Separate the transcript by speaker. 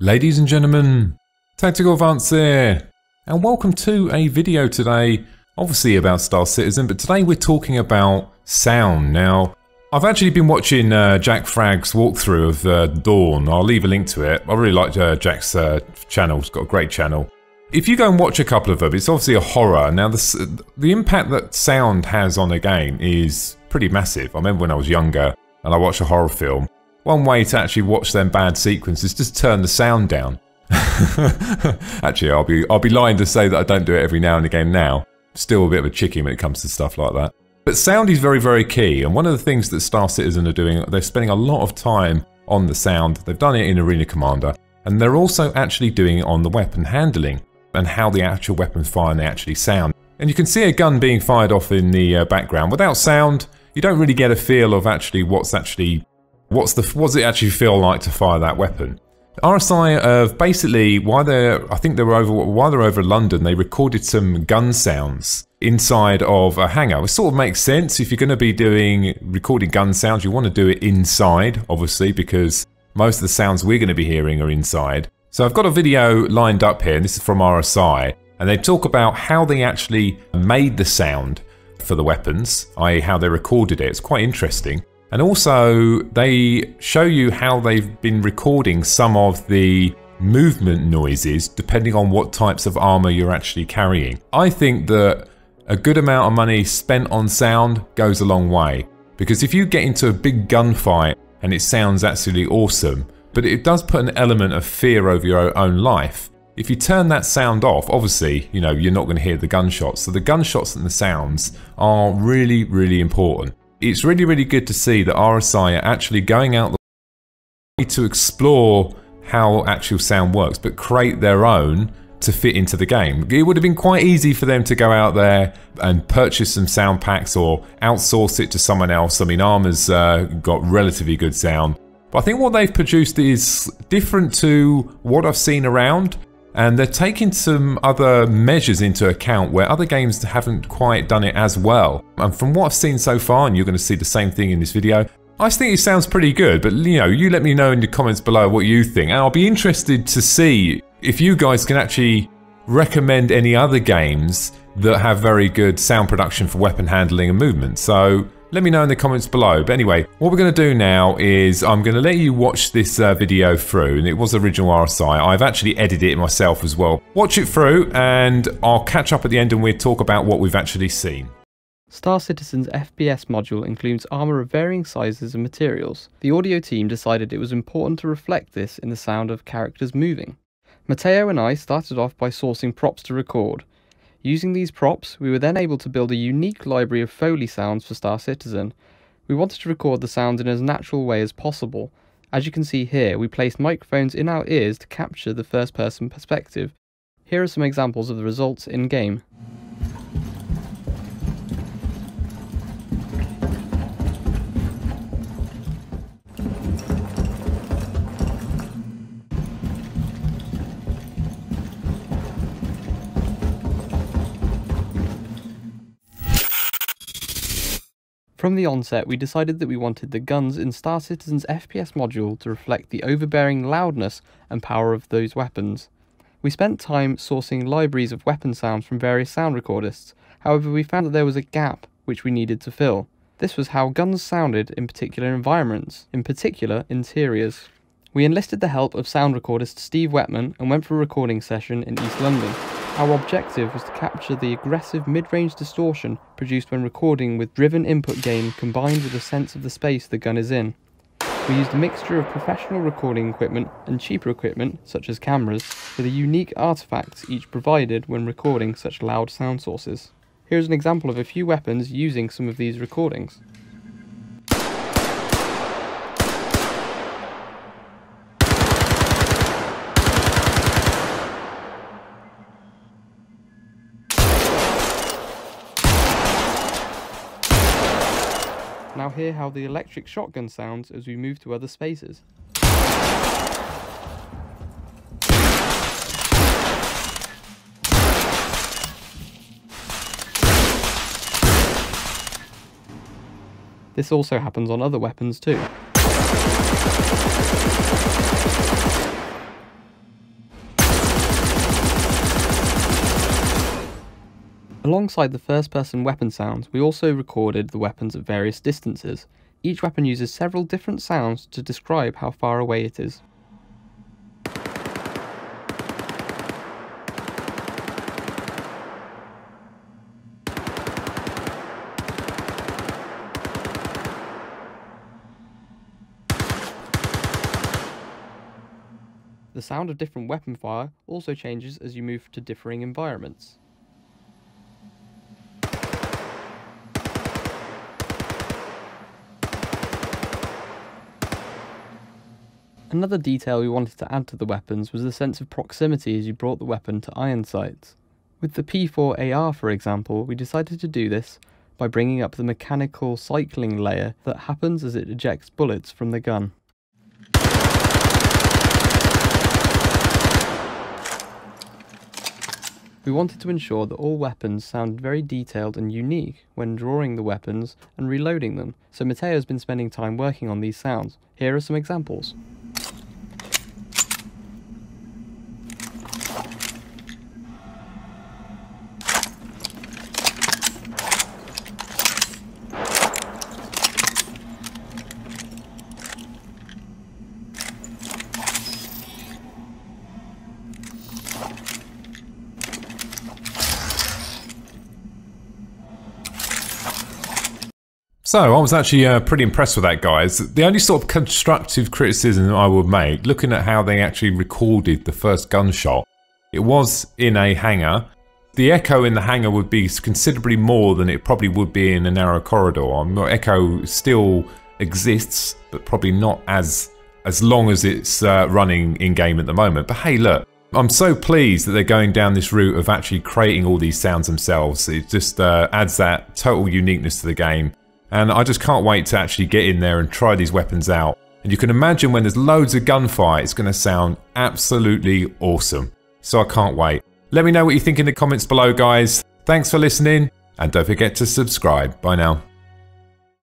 Speaker 1: Ladies and gentlemen, Tactical Advance here, and welcome to a video today, obviously about Star Citizen, but today we're talking about sound. Now, I've actually been watching Jack Fragg's walkthrough of Dawn. I'll leave a link to it. I really like Jack's channel. He's got a great channel. If you go and watch a couple of them, it's obviously a horror. Now, the impact that sound has on a game is pretty massive. I remember when I was younger and I watched a horror film. One way to actually watch them bad sequences is just turn the sound down. Actually, I'll be lying to say that I don't do it every now and again now. Still a bit of a chicken when it comes to stuff like that. But sound is very, very key. And one of the things that Star Citizen are doing, they're spending a lot of time on the sound. They've done it in Arena Commander. And they're also actually doing it on the weapon handling and how the actual weapons fire and they actually sound. And you can see a gun being fired off in the background. Without sound, you don't really get a feel of actually what's it actually feel like to fire that weapon. RSI basically while they're over London, they recorded some gun sounds inside of a hangar. It sort of makes sense. If you're going to be recording gun sounds, you want to do it inside, obviously, because most of the sounds we're going to be hearing are inside. So I've got a video lined up here, and this is from RSI, and they talk about how they actually made the sound for the weapons, i.e. how they recorded it. It's quite interesting. And also, they show you how they've been recording some of the movement noises depending on what types of armor you're actually carrying. I think that a good amount of money spent on sound goes a long way. Because if you get into a big gunfight and it sounds absolutely awesome, but it does put an element of fear over your own life. If you turn that sound off, obviously, you know, you're not going to hear the gunshots. So the gunshots and the sounds are really, really important. It's really, really good to see that RSI are actually going out the way to explore how actual sound works, but create their own to fit into the game. It would have been quite easy for them to go out there and purchase some sound packs or outsource it to someone else. I mean, Arma's got relatively good sound. But I think what they've produced is different to what I've seen around. And they're taking some other measures into account where other games haven't quite done it as well. And from what I've seen so far, and you're going to see the same thing in this video, I think it sounds pretty good. But you know, you let me know in the comments below what you think. And I'll be interested to see if you guys can actually recommend any other games that have very good sound production for weapon handling and movement. So let me know in the comments below. But anyway, what we're going to do now is I'm going to let you watch this video through. And it was original RSI. I've actually edited it myself as well. Watch it through and I'll catch up at the end and we'll talk about what we've actually seen.
Speaker 2: Star Citizen's FPS module includes armour of varying sizes and materials. The audio team decided it was important to reflect this in the sound of characters moving. Matteo and I started off by sourcing props to record. Using these props, we were then able to build a unique library of Foley sounds for Star Citizen. We wanted to record the sounds in as natural way as possible. As you can see here, we placed microphones in our ears to capture the first-person perspective. Here are some examples of the results in-game. From the onset, we decided that we wanted the guns in Star Citizen's FPS module to reflect the overbearing loudness and power of those weapons. We spent time sourcing libraries of weapon sounds from various sound recordists, however we found that there was a gap which we needed to fill. This was how guns sounded in particular environments, in particular interiors. We enlisted the help of sound recordist Steve Wetman and went for a recording session in East London. Our objective was to capture the aggressive mid-range distortion produced when recording with driven input gain combined with a sense of the space the gun is in. We used a mixture of professional recording equipment and cheaper equipment, such as cameras, with the unique artifacts each provided when recording such loud sound sources. Here's an example of a few weapons using some of these recordings. Now hear how the electric shotgun sounds as we move to other spaces. This also happens on other weapons too. Alongside the first-person weapon sounds, we also recorded the weapons at various distances. Each weapon uses several different sounds to describe how far away it is. The sound of different weapon fire also changes as you move to differing environments. Another detail we wanted to add to the weapons was the sense of proximity as you brought the weapon to iron sights. With the P4AR, for example, we decided to do this by bringing up the mechanical cycling layer that happens as it ejects bullets from the gun. We wanted to ensure that all weapons sounded very detailed and unique when drawing the weapons and reloading them, so Matteo has been spending time working on these sounds. Here are some examples.
Speaker 1: So, I was actually pretty impressed with that, guys. The only sort of constructive criticism I would make, looking at how they actually recorded the first gunshot, it was in a hangar. The echo in the hangar would be considerably more than it probably would be in a narrow corridor. Echo still exists, but probably not as long as it's running in-game at the moment. But hey, look, I'm so pleased that they're going down this route of actually creating all these sounds themselves. It just adds that total uniqueness to the game. And I just can't wait to actually get in there and try these weapons out. And you can imagine when there's loads of gunfire, it's going to sound absolutely awesome. So I can't wait. Let me know what you think in the comments below, guys. Thanks for listening, and don't forget to subscribe. Bye now.